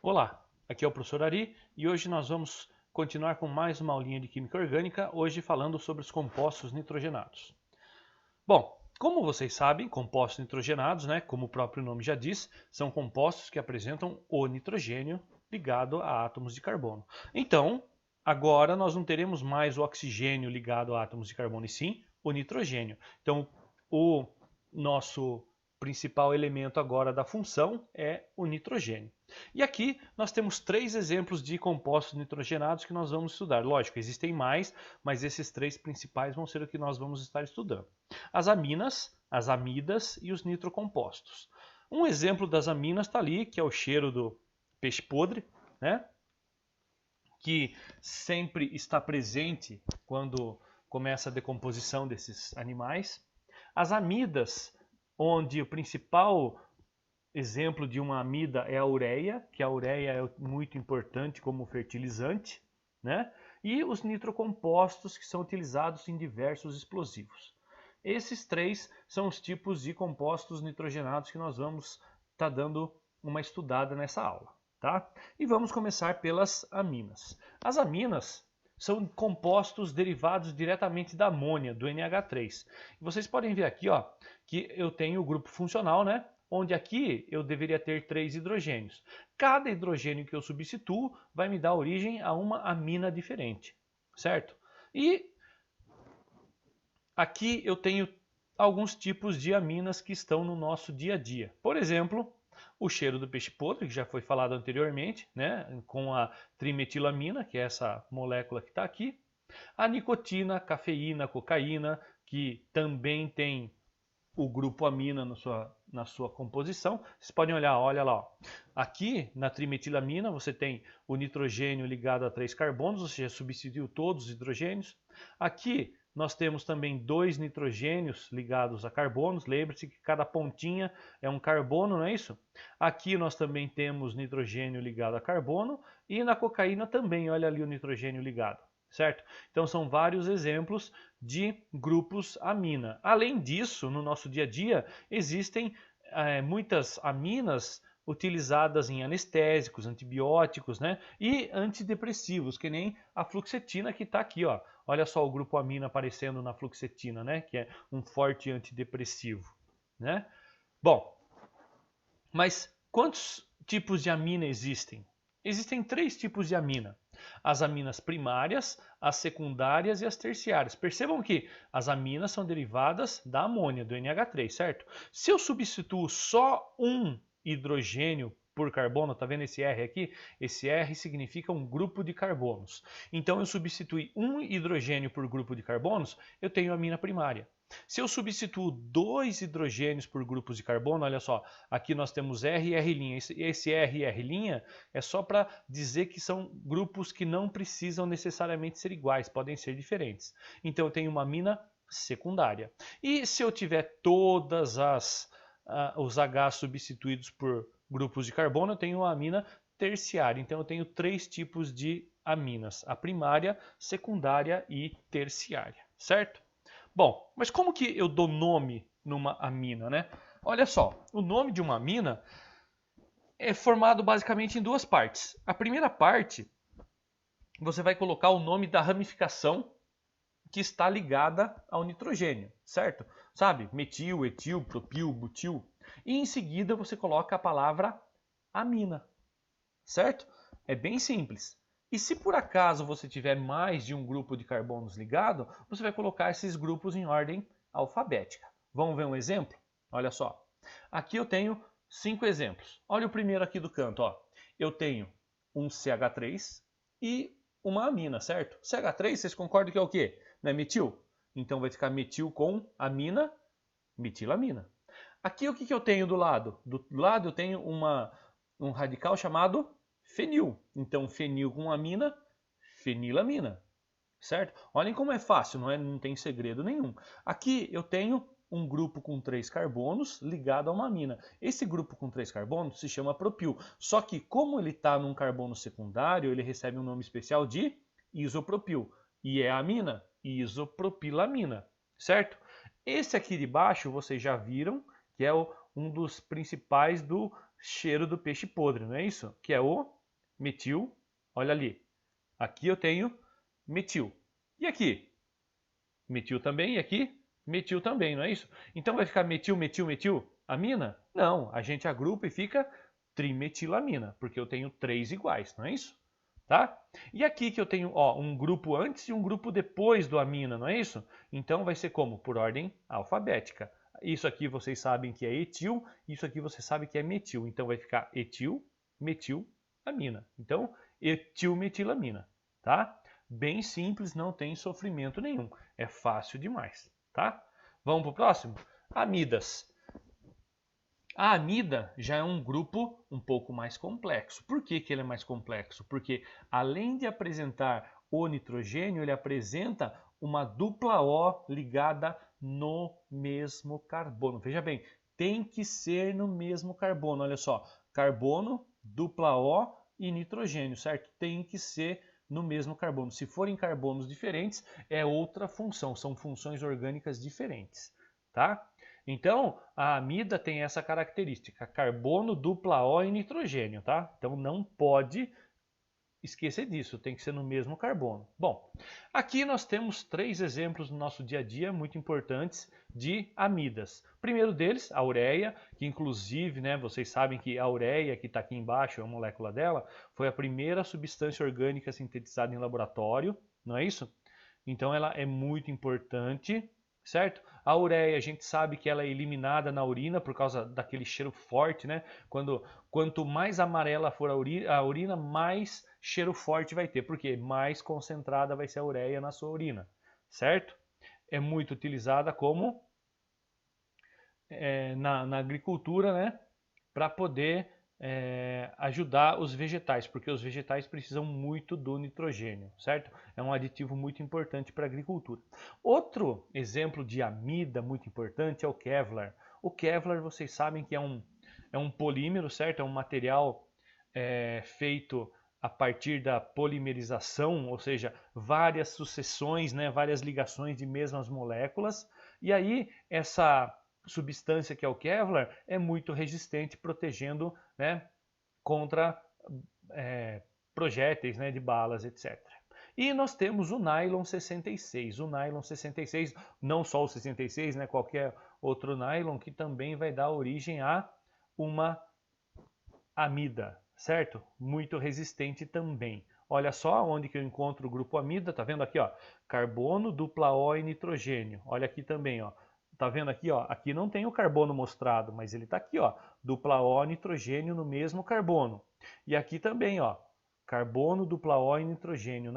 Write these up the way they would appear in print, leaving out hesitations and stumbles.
Olá, aqui é o professor Ari e hoje nós vamos continuar com mais uma aulinha de Química Orgânica, hoje falando sobre os compostos nitrogenados. Bom, como vocês sabem, compostos nitrogenados, como o próprio nome já diz, são compostos que apresentam o nitrogênio ligado a átomos de carbono. Então, agora nós não teremos mais o oxigênio ligado a átomos de carbono, e sim o nitrogênio. Então, o nosso principal elemento agora da função é o nitrogênio. E aqui nós temos três exemplos de compostos nitrogenados que nós vamos estudar. Lógico, existem mais, mas esses três principais vão ser o que nós vamos estar estudando. As aminas, as amidas e os nitrocompostos. Um exemplo das aminas está ali, que é o cheiro do peixe podre, né? Que sempre está presente quando começa a decomposição desses animais. As amidas, onde o principal exemplo de uma amida é a ureia, que a ureia é muito importante como fertilizante, né? E os nitrocompostos, que são utilizados em diversos explosivos. Esses três são os tipos de compostos nitrogenados que nós vamos estar dando uma estudada nessa aula, tá? E vamos começar pelas aminas. As aminas são compostos derivados diretamente da amônia, do NH3. Vocês podem ver aqui, ó, que eu tenho o grupo funcional, né? Onde aqui eu deveria ter 3 hidrogênios. Cada hidrogênio que eu substituo vai me dar origem a uma amina diferente, certo? E aqui eu tenho alguns tipos de aminas que estão no nosso dia a dia. Por exemplo, o cheiro do peixe podre, que já foi falado anteriormente, né, com a trimetilamina, que é essa molécula que está aqui. A nicotina, cafeína, cocaína, que também tem o grupo amina na sua composição. Vocês podem olhar, olha lá. Ó. Aqui na trimetilamina você tem o nitrogênio ligado a 3 carbonos, ou seja, substituiu todos os hidrogênios. Aqui nós temos também 2 nitrogênios ligados a carbonos. Lembre-se que cada pontinha é um carbono, não é isso? Aqui nós também temos nitrogênio ligado a carbono e na cocaína também, olha ali o nitrogênio ligado, certo? Então são vários exemplos de grupos amina. Além disso, no nosso dia a dia, existem muitas aminas utilizadas em anestésicos, antibióticos, né? E antidepressivos, que nem a fluoxetina que está aqui, ó. Olha só o grupo amina aparecendo na fluoxetina, né? Que é um forte antidepressivo, né? Bom, mas quantos tipos de amina existem? Existem 3 tipos de amina. As aminas primárias, as secundárias e as terciárias. Percebam que as aminas são derivadas da amônia, do NH3, certo? Se eu substituo só um hidrogênio por carbono, tá vendo esse R aqui? Esse R significa um grupo de carbonos. Então eu substitui um hidrogênio por grupo de carbonos, eu tenho a amina primária. Se eu substituo 2 hidrogênios por grupos de carbono, olha só, aqui nós temos R e R'. Esse R e R' é só para dizer que são grupos que não precisam necessariamente ser iguais, podem ser diferentes. Então eu tenho uma amina secundária. E se eu tiver todas os H substituídos por grupos de carbono, eu tenho uma amina terciária. Então eu tenho 3 tipos de aminas: a primária, secundária e terciária, certo? Bom, mas como que eu dou nome numa amina, né? Olha só, o nome de uma amina é formado basicamente em 2 partes. A primeira parte, você vai colocar o nome da ramificação que está ligada ao nitrogênio, certo? Sabe? Metil, etil, propil, butil. E em seguida você coloca a palavra amina, certo? É bem simples. E se por acaso você tiver mais de um grupo de carbonos ligado, você vai colocar esses grupos em ordem alfabética. Vamos ver um exemplo? Olha só. Aqui eu tenho 5 exemplos. Olha o primeiro aqui do canto. Ó. Eu tenho um CH3 e uma amina, certo? CH3, vocês concordam que é o quê? Não é metil? Então vai ficar metil com amina, metilamina. Aqui o que eu tenho do lado? Do lado eu tenho um radical chamado fenil. Então, fenil com amina, fenilamina. Certo? Olhem como é fácil, não tem segredo nenhum. Aqui eu tenho um grupo com 3 carbonos ligado a uma amina. Esse grupo com 3 carbonos se chama propil. Só que como ele está num carbono secundário, ele recebe um nome especial de isopropil. E é a amina, isopropilamina. Certo? Esse aqui de baixo vocês já viram, que é um dos principais do cheiro do peixe podre, não é isso? Que é o metil, olha ali. Aqui eu tenho metil. E aqui? Metil também, e aqui? Metil também, não é isso? Então vai ficar metil, metil, metil, amina? Não, a gente agrupa e fica trimetilamina, porque eu tenho 3 iguais, não é isso? Tá? E aqui que eu tenho um grupo antes e um grupo depois do amina, não é isso? Então vai ser como? Por ordem alfabética. Isso aqui vocês sabem que é etil, isso aqui você sabe que é metil. Então vai ficar etil, metil, amina. Então, etilmetilamina, tá? Bem simples, não tem sofrimento nenhum. É fácil demais, tá? Vamos para o próximo? Amidas. A amida já é um grupo um pouco mais complexo. Por que ele é mais complexo? Porque além de apresentar o nitrogênio, ele apresenta uma dupla O ligada no mesmo carbono. Veja bem, tem que ser no mesmo carbono. Olha só, carbono, dupla O e nitrogênio, certo? Tem que ser no mesmo carbono. Se forem carbonos diferentes, é outra função, são funções orgânicas diferentes, tá? Então, a amida tem essa característica, carbono, dupla O e nitrogênio, tá? Então não pode esquecer disso, tem que ser no mesmo carbono. Bom, aqui nós temos 3 exemplos no nosso dia a dia muito importantes de amidas. O primeiro deles, a ureia, que inclusive, né, vocês sabem que a ureia, que está aqui embaixo, a molécula dela, foi a primeira substância orgânica sintetizada em laboratório, não é isso? Então ela é muito importante, certo? A ureia, a gente sabe que ela é eliminada na urina por causa daquele cheiro forte, né? Quanto mais amarela for a urina, mais cheiro forte vai ter, porque mais concentrada vai ser a ureia na sua urina, certo? É muito utilizada como na agricultura, né? Para poder ajudar os vegetais, porque os vegetais precisam muito do nitrogênio, certo? É um aditivo muito importante para a agricultura. Outro exemplo de amida muito importante é o Kevlar. O Kevlar, vocês sabem que é um polímero, certo? É um material feito a partir da polimerização, ou seja, várias sucessões, né, várias ligações de mesmas moléculas. E aí essa substância que é o Kevlar é muito resistente, protegendo, né, contra projéteis, né, de balas, etc. E nós temos o nylon 66. O nylon 66, não só o 66, né, qualquer outro nylon que também vai dar origem a uma amida, certo? Muito resistente também. Olha só onde que eu encontro o grupo amida, tá vendo aqui, ó? Carbono, dupla O e nitrogênio. Olha aqui também, ó. Tá vendo aqui, ó? Aqui não tem o carbono mostrado, mas ele tá aqui, ó. Dupla O, nitrogênio no mesmo carbono. E aqui também, ó. Carbono, dupla O e nitrogênio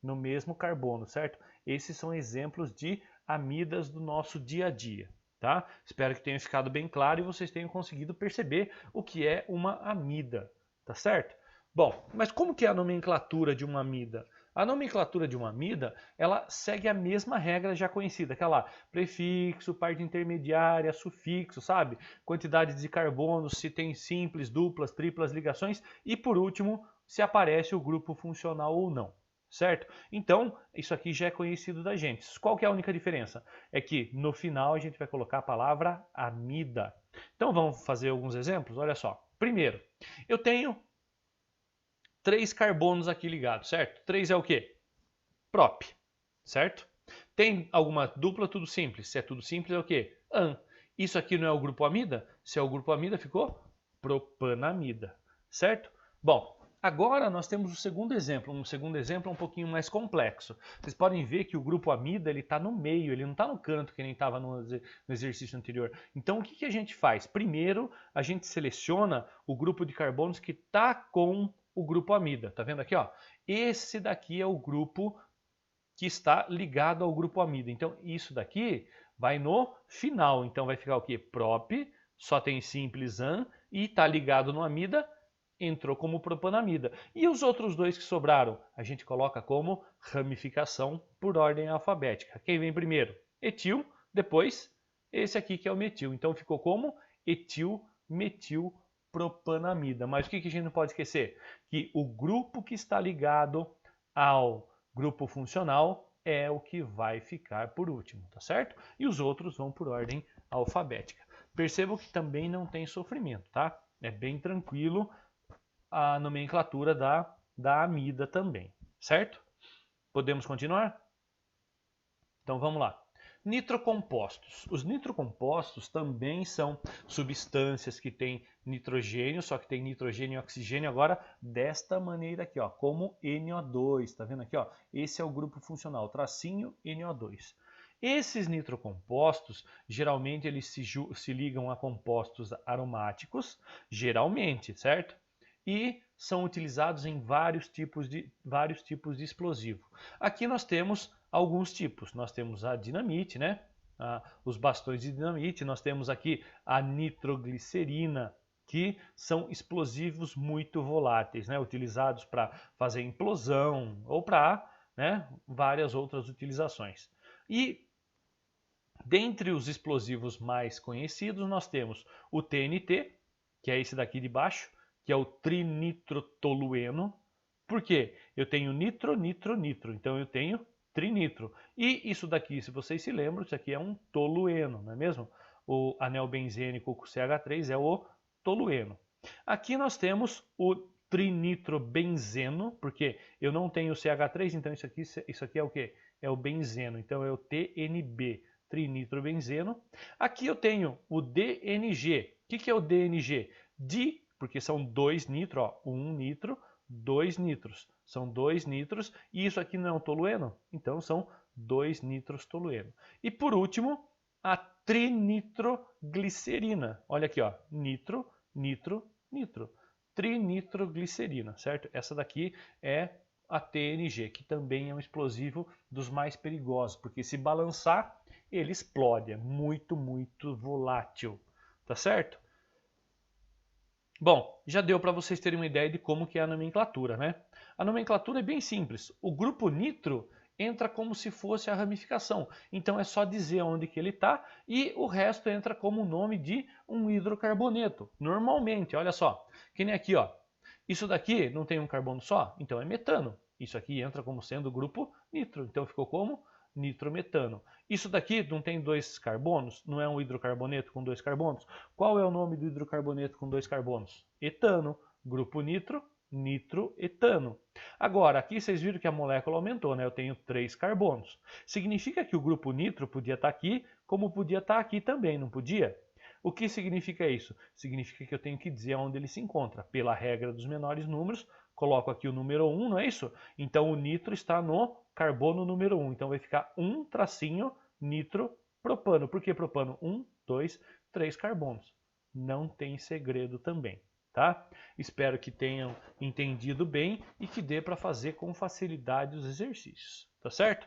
no mesmo carbono, certo? Esses são exemplos de amidas do nosso dia a dia. Tá? Espero que tenha ficado bem claro e vocês tenham conseguido perceber o que é uma amida, tá certo? Bom, mas como que é a nomenclatura de uma amida? A nomenclatura de uma amida, ela segue a mesma regra já conhecida, aquela prefixo, parte intermediária, sufixo, sabe? Quantidade de carbono, se tem simples, duplas, triplas ligações e por último, se aparece o grupo funcional ou não. Certo? Então, isso aqui já é conhecido da gente. Qual que é a única diferença? É que no final a gente vai colocar a palavra amida. Então vamos fazer alguns exemplos? Olha só. Primeiro, eu tenho 3 carbonos aqui ligados, certo? 3 é o quê? Prop, certo? Tem alguma dupla, tudo simples. Se é tudo simples, é o quê? An. Isso aqui não é o grupo amida? Se é o grupo amida, ficou propanamida, certo? Bom, agora nós temos o segundo exemplo. Um segundo exemplo um pouquinho mais complexo. Vocês podem ver que o grupo amida está no meio, ele não está no canto que nem estava no exercício anterior. Então o que a gente faz? Primeiro a gente seleciona o grupo de carbonos que está com o grupo amida. Tá vendo aqui? Ó? Esse daqui é o grupo que está ligado ao grupo amida. Então isso daqui vai no final. Então vai ficar o quê? Prop, só tem simples an e está ligado no amida, entrou como propanamida. E os outros dois que sobraram, a gente coloca como ramificação por ordem alfabética. Quem vem primeiro? Etil, depois esse aqui que é o metil. Então ficou como etil, metil, propanamida. Mas o que a gente não pode esquecer? Que o grupo que está ligado ao grupo funcional é o que vai ficar por último, tá certo? E os outros vão por ordem alfabética. Percebam que também não tem sofrimento, tá? É bem tranquilo a nomenclatura da amida também, certo? Podemos continuar? Então vamos lá. Nitrocompostos. Os nitrocompostos também são substâncias que têm nitrogênio, só que tem nitrogênio e oxigênio agora desta maneira aqui, ó, como NO2. Tá vendo aqui, ó? Esse é o grupo funcional, tracinho NO2. Esses nitrocompostos, geralmente eles se ligam a compostos aromáticos, geralmente, certo? E são utilizados em vários tipos de explosivo. Aqui nós temos alguns tipos. Nós temos a dinamite, né? Os bastões de dinamite. Nós temos aqui a nitroglicerina, que são explosivos muito voláteis, né? Utilizados para fazer implosão ou para, né, várias outras utilizações. E dentre os explosivos mais conhecidos, nós temos o TNT, que é esse daqui de baixo, que é o trinitrotolueno. Por quê? Eu tenho nitro, nitro, nitro. Então eu tenho trinitro. E isso daqui, se vocês se lembram, isso aqui é um tolueno, não é mesmo? O anel benzênico com CH3 é o tolueno. Aqui nós temos o trinitrobenzeno, porque eu não tenho CH3, então isso aqui é o quê? É o benzeno, então é o TNB, trinitrobenzeno. Aqui eu tenho o DNG. O que é o DNG? Porque são dois nitro, ó, um nitro, dois nitros. São dois nitros e isso aqui não é um tolueno? Então são dois nitros tolueno. E por último, a trinitroglicerina. Olha aqui, ó, nitro, nitro, nitro. Trinitroglicerina, certo? Essa daqui é a TNG, que também é um explosivo dos mais perigosos, porque se balançar, ele explode, é muito, muito volátil, tá certo? Bom, já deu para vocês terem uma ideia de como que é a nomenclatura, né? A nomenclatura é bem simples. O grupo nitro entra como se fosse a ramificação. Então é só dizer onde que ele está e o resto entra como o nome de um hidrocarboneto. Normalmente, olha só, que nem aqui, ó. Isso daqui não tem um carbono só? Então é metano. Isso aqui entra como sendo o grupo nitro. Então ficou como nitrometano. Isso daqui não tem dois carbonos? Não é um hidrocarboneto com dois carbonos? Qual é o nome do hidrocarboneto com dois carbonos? Etano. Grupo nitro, nitroetano. Agora, aqui vocês viram que a molécula aumentou, né? Eu tenho 3 carbonos. Significa que o grupo nitro podia estar aqui, como podia estar aqui também, não podia? O que significa isso? Significa que eu tenho que dizer onde ele se encontra. Pela regra dos menores números, coloco aqui o número 1, não é isso? Então o nitro está no carbono número 1. Então vai ficar 1 tracinho nitropropano. Por que propano? 1, 2, 3 carbonos. Não tem segredo também, tá? Espero que tenham entendido bem e que dê para fazer com facilidade os exercícios, tá certo?